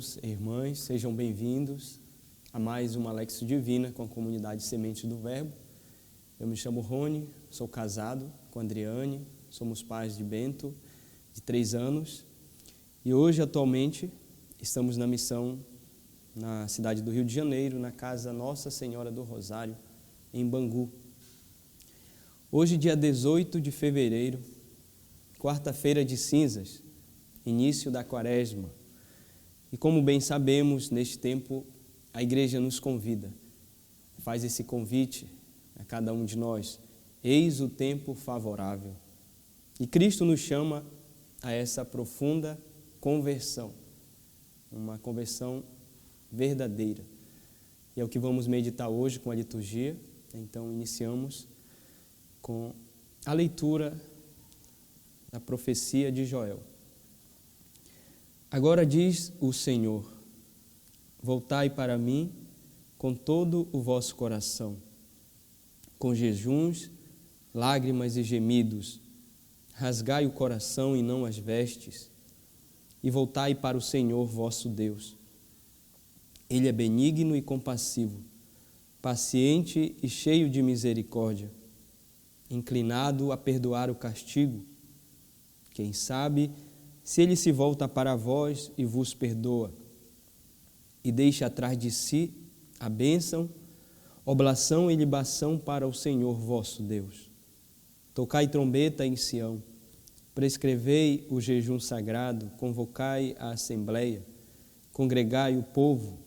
irmãos e irmãs, sejam bem-vindos a mais uma Lexio Divina com a comunidade Semente do Verbo. Eu me chamo Rony, sou casado com a Adriane, somos pais de Bento, de 3 anos, e hoje, atualmente, estamos na missão na cidade do Rio de Janeiro, na casa Nossa Senhora do Rosário, em Bangu. Hoje, dia 18 de fevereiro, quarta-feira de cinzas, início da quaresma. E como bem sabemos, neste tempo, a igreja nos convida, faz esse convite a cada um de nós. Eis o tempo favorável. E Cristo nos chama a essa profunda conversão, uma conversão verdadeira. E é o que vamos meditar hoje com a liturgia. Então, iniciamos com a leitura da profecia de Joel. Agora diz o Senhor: voltai para mim com todo o vosso coração, com jejuns, lágrimas e gemidos. Rasgai o coração e não as vestes, e voltai para o Senhor vosso Deus. Ele é benigno e compassivo, paciente e cheio de misericórdia, inclinado a perdoar o castigo. Quem sabe se ele se volta para vós e vos perdoa, e deixa atrás de si a bênção, oblação e libação para o Senhor vosso Deus. Tocai trombeta em Sião, prescrevei o jejum sagrado, convocai a assembleia, congregai o povo,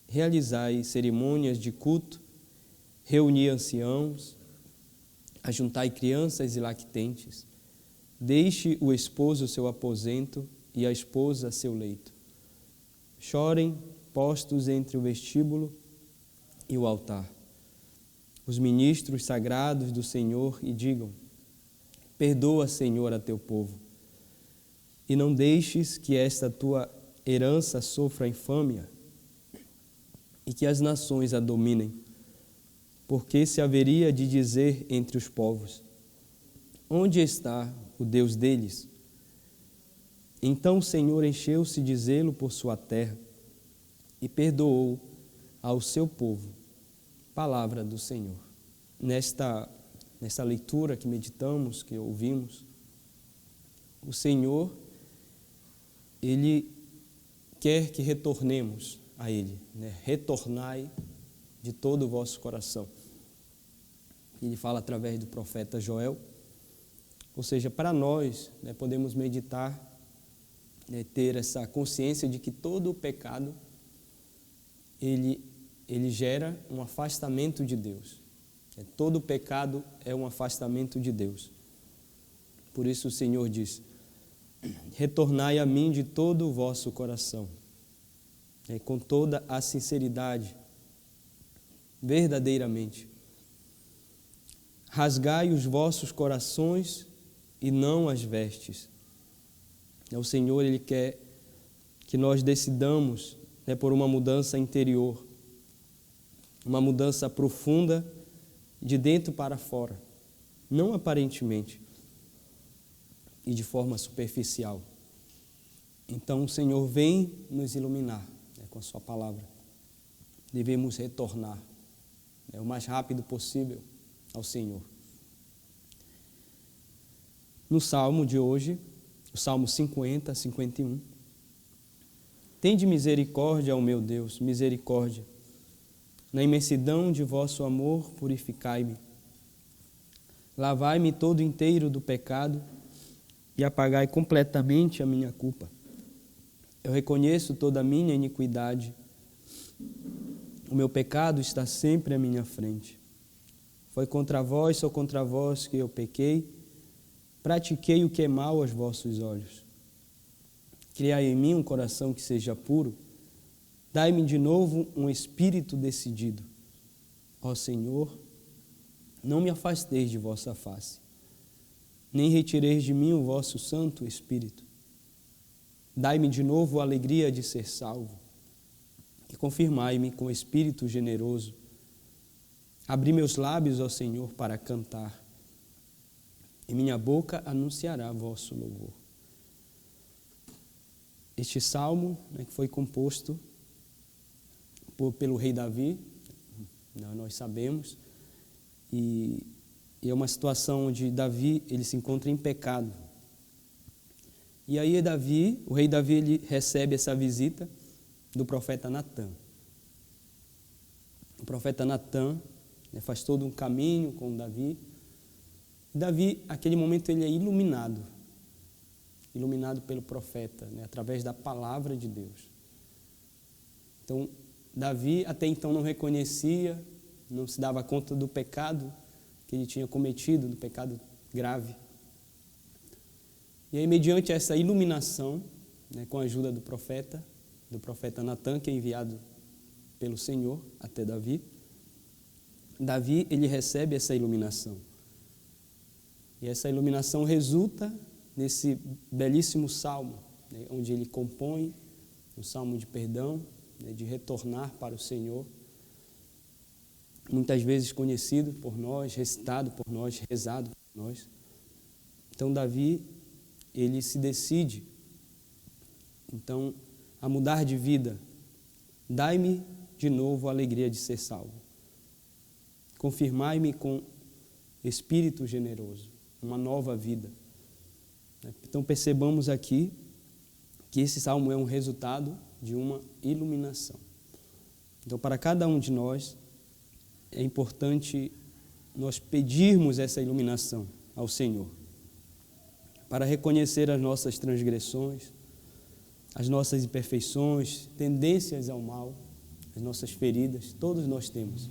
realizai cerimônias de culto, reuni anciãos, ajuntai crianças e lactentes. Deixe o esposo seu aposento e a esposa seu leito. Chorem postos entre o vestíbulo e o altar os ministros sagrados do Senhor e digam: perdoa, Senhor, a teu povo, e não deixes que esta tua herança sofra infâmia e que as nações a dominem, porque se haveria de dizer entre os povos: onde está o Deus deles? Então o Senhor encheu-se de zelo por sua terra e perdoou ao seu povo. Palavra do Senhor. Nesta leitura que meditamos, que ouvimos, o Senhor, Ele quer que retornemos a Ele, né? Retornai de todo o vosso coração. Ele fala através do profeta Joel. Ou seja, para nós, né, podemos meditar, né, ter essa consciência de que todo o pecado, ele gera um afastamento de Deus. Todo pecado é um afastamento de Deus. Por isso o Senhor diz: retornai a mim de todo o vosso coração, com toda a sinceridade, verdadeiramente. Rasgai os vossos corações e não as vestes. O Senhor, Ele quer que nós decidamos, né, por uma mudança interior, uma mudança profunda de dentro para fora, não aparentemente e de forma superficial. Então o Senhor vem nos iluminar, né, com a sua palavra. Devemos retornar, né, o mais rápido possível ao Senhor. No Salmo de hoje, o Salmo 50, 51. Tende misericórdia, ó meu Deus, misericórdia. Na imensidão de vosso amor, purificai-me. Lavai-me todo inteiro do pecado e apagai completamente a minha culpa. Eu reconheço toda a minha iniquidade. O meu pecado está sempre à minha frente. Foi contra vós, só contra vós que eu pequei. Pratiquei o que é mal aos vossos olhos. Criai em mim um coração que seja puro. Dai-me de novo um espírito decidido. Ó Senhor, não me afasteis de vossa face, nem retireis de mim o vosso Santo Espírito. Dai-me de novo a alegria de ser salvo e confirmai-me com espírito generoso. Abri meus lábios, ó Senhor, para cantar, e minha boca anunciará vosso louvor. este salmo, né, que foi composto pelo rei Davi, nós sabemos, e é uma situação onde Davi ele se encontra em pecado. E aí o rei Davi, ele recebe essa visita do profeta Natã. O profeta Natã, né, faz todo um caminho com Davi. E Davi, naquele momento, ele é iluminado pelo profeta, né, através da palavra de Deus. Então, Davi até então não reconhecia, não se dava conta do pecado que ele tinha cometido, do pecado grave. E aí, mediante essa iluminação, né, com a ajuda do profeta Natã, que é enviado pelo Senhor até Davi, ele recebe essa iluminação. E essa iluminação resulta nesse belíssimo salmo, né, onde ele compõe um salmo de perdão, né, de retornar para o Senhor, muitas vezes conhecido por nós, recitado por nós, rezado por nós. Então Davi, ele se decide, então, a mudar de vida. Dai-me de novo a alegria de ser salvo. Confirmai-me com espírito generoso, uma nova vida. Então percebamos aqui que esse salmo é um resultado de uma iluminação. Então, para cada um de nós, é importante nós pedirmos essa iluminação ao Senhor, para reconhecer as nossas transgressões, as nossas imperfeições, tendências ao mal, as nossas feridas, todos nós temos.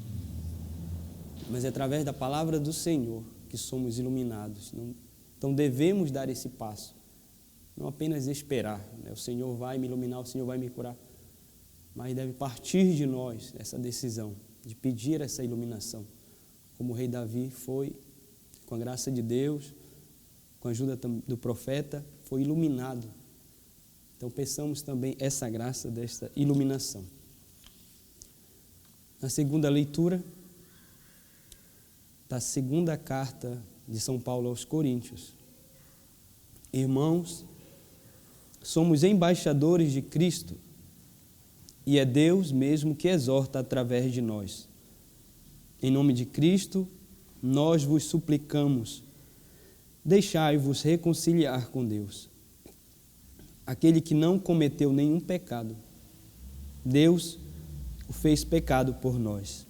Mas é através da palavra do Senhor que somos iluminados. Então devemos dar esse passo, não apenas esperar, né? O Senhor vai me iluminar, o Senhor vai me curar, mas deve partir de nós essa decisão de pedir essa iluminação, como o rei Davi foi, com a graça de Deus, com a ajuda do profeta, foi iluminado. Então peçamos também essa graça desta iluminação. Na segunda leitura da segunda carta de São Paulo aos Coríntios. Irmãos, somos embaixadores de Cristo e é Deus mesmo que exorta através de nós. Em nome de Cristo, nós vos suplicamos, deixai-vos reconciliar com Deus. Aquele que não cometeu nenhum pecado, Deus o fez pecado por nós,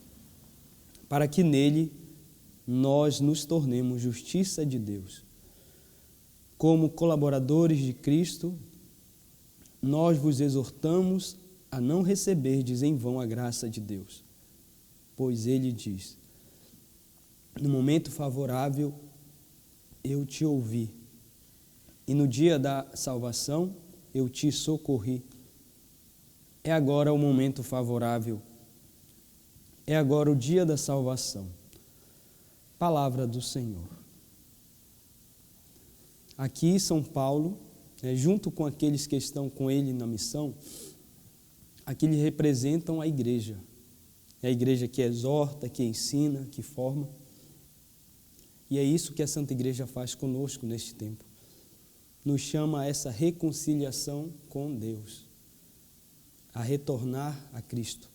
para que nele nós nos tornemos justiça de Deus. Como colaboradores de Cristo, nós vos exortamos a não receberdes em vão a graça de Deus, pois ele diz: no momento favorável eu te ouvi, e no dia da salvação eu te socorri. É agora o momento favorável, é agora o dia da salvação. Palavra do Senhor. Aqui São Paulo, junto com aqueles que estão com ele na missão, aqui eles representam a igreja. É a igreja que exorta, que ensina, que forma. E é isso que a Santa Igreja faz conosco neste tempo. Nos chama a essa reconciliação com Deus, a retornar a Cristo.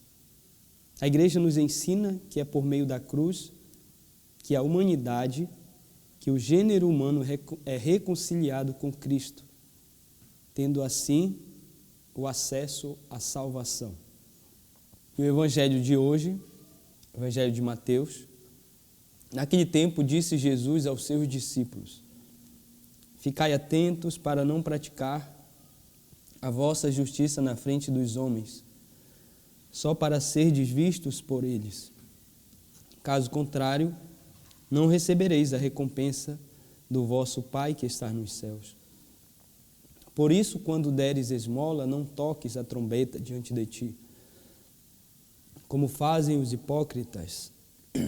A igreja nos ensina que é por meio da cruz que a humanidade, que o gênero humano é reconciliado com Cristo, tendo assim o acesso à salvação. E o evangelho de hoje, o evangelho de Mateus, naquele tempo disse Jesus aos seus discípulos: ficai atentos para não praticar a vossa justiça na frente dos homens, só para serdes vistos por eles. Caso contrário, não recebereis a recompensa do vosso Pai que está nos céus. Por isso, quando deres esmola, não toques a trombeta diante de ti, como fazem os hipócritas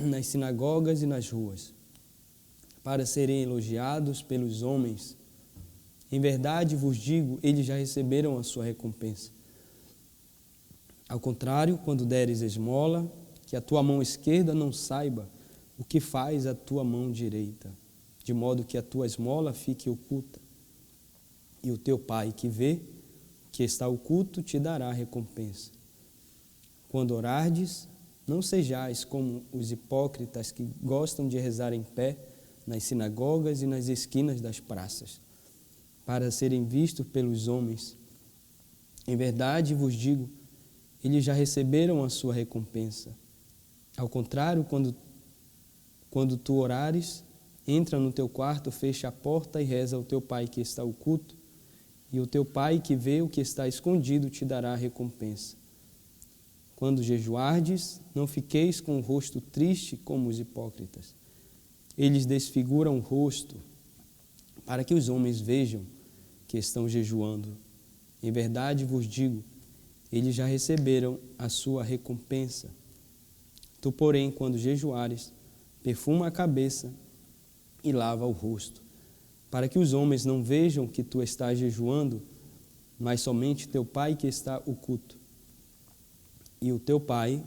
nas sinagogas e nas ruas, para serem elogiados pelos homens. Em verdade vos digo, eles já receberam a sua recompensa. Ao contrário, quando deres esmola, que a tua mão esquerda não saiba o que faz a tua mão direita, de modo que a tua esmola fique oculta. E o teu Pai que vê o que está oculto te dará recompensa. Quando orardes, não sejais como os hipócritas que gostam de rezar em pé nas sinagogas e nas esquinas das praças, para serem vistos pelos homens. Em verdade vos digo, eles já receberam a sua recompensa. Ao contrário, quando tu orares, entra no teu quarto, fecha a porta e reza ao teu Pai que está oculto, e o teu Pai que vê o que está escondido te dará a recompensa. Quando jejuardes, não fiqueis com o rosto triste como os hipócritas. Eles desfiguram o rosto para que os homens vejam que estão jejuando. Em verdade vos digo, eles já receberam a sua recompensa. Tu, porém, quando jejuares, perfuma a cabeça e lava o rosto, para que os homens não vejam que tu estás jejuando, mas somente teu Pai que está oculto. E o teu Pai,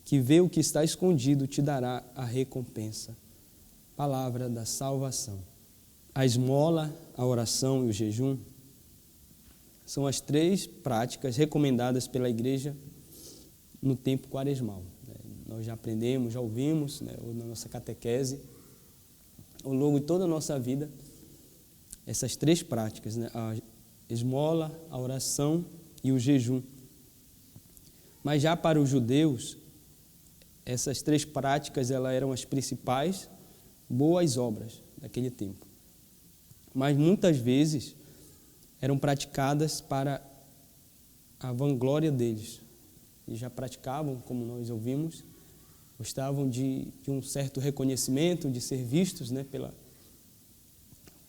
que vê o que está escondido, te dará a recompensa. Palavra da salvação. A esmola, a oração e o jejum são as 3 práticas recomendadas pela Igreja no tempo quaresmal. Nós já aprendemos, já ouvimos, na nossa catequese, ao longo de toda a nossa vida, essas 3 práticas, a esmola, a oração e o jejum. Mas já para os judeus, essas 3 práticas elas eram as principais boas obras daquele tempo. Mas muitas vezes eram praticadas para a vanglória deles. Eles já praticavam, como nós ouvimos, gostavam de um certo reconhecimento, de ser vistos,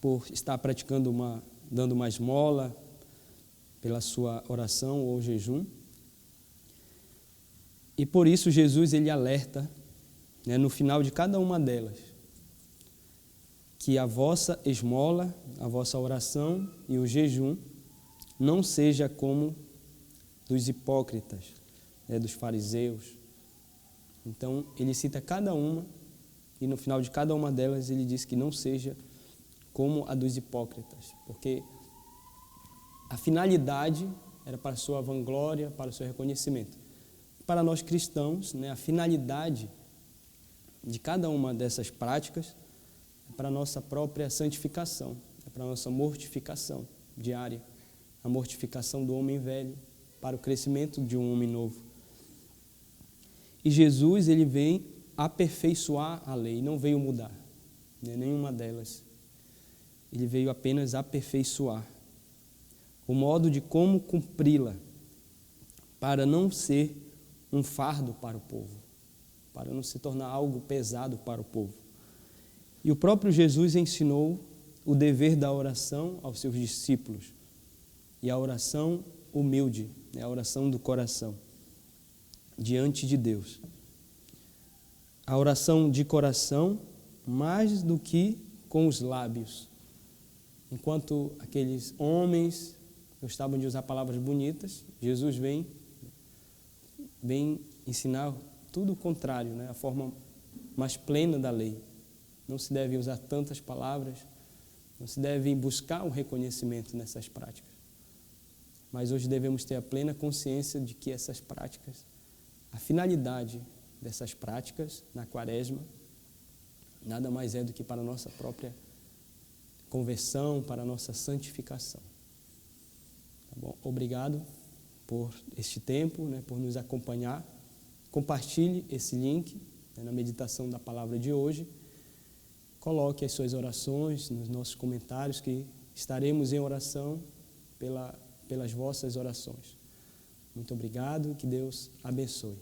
por estar praticando dando uma esmola, pela sua oração ou jejum. E por isso Jesus ele alerta, no final de cada uma delas, que a vossa esmola, a vossa oração e o jejum não seja como dos hipócritas, dos fariseus. Então, ele cita cada uma e no final de cada uma delas ele diz que não seja como a dos hipócritas, porque a finalidade era para a sua vanglória, para o seu reconhecimento. Para nós cristãos, a finalidade de cada uma dessas práticas é para a nossa própria santificação, é para a nossa mortificação diária, a mortificação do homem velho, para o crescimento de um homem novo. E Jesus, ele vem aperfeiçoar a lei, não veio mudar, nenhuma delas. Ele veio apenas aperfeiçoar o modo de como cumpri-la, para não ser um fardo para o povo, para não se tornar algo pesado para o povo. E o próprio Jesus ensinou o dever da oração aos seus discípulos, e a oração humilde, a oração do coração, diante de Deus. A oração de coração, mais do que com os lábios. Enquanto aqueles homens gostavam de usar palavras bonitas, Jesus vem ensinar tudo o contrário, a forma mais plena da lei. Não se deve usar tantas palavras, não se deve buscar um reconhecimento nessas práticas. Mas hoje devemos ter a plena consciência de que essas práticas, a finalidade dessas práticas na Quaresma, nada mais é do que para a nossa própria conversão, para a nossa santificação. Tá bom? Obrigado por este tempo, por nos acompanhar. Compartilhe esse link na meditação da palavra de hoje. Coloque as suas orações nos nossos comentários, que estaremos em oração pelas vossas orações. Muito obrigado e que Deus abençoe.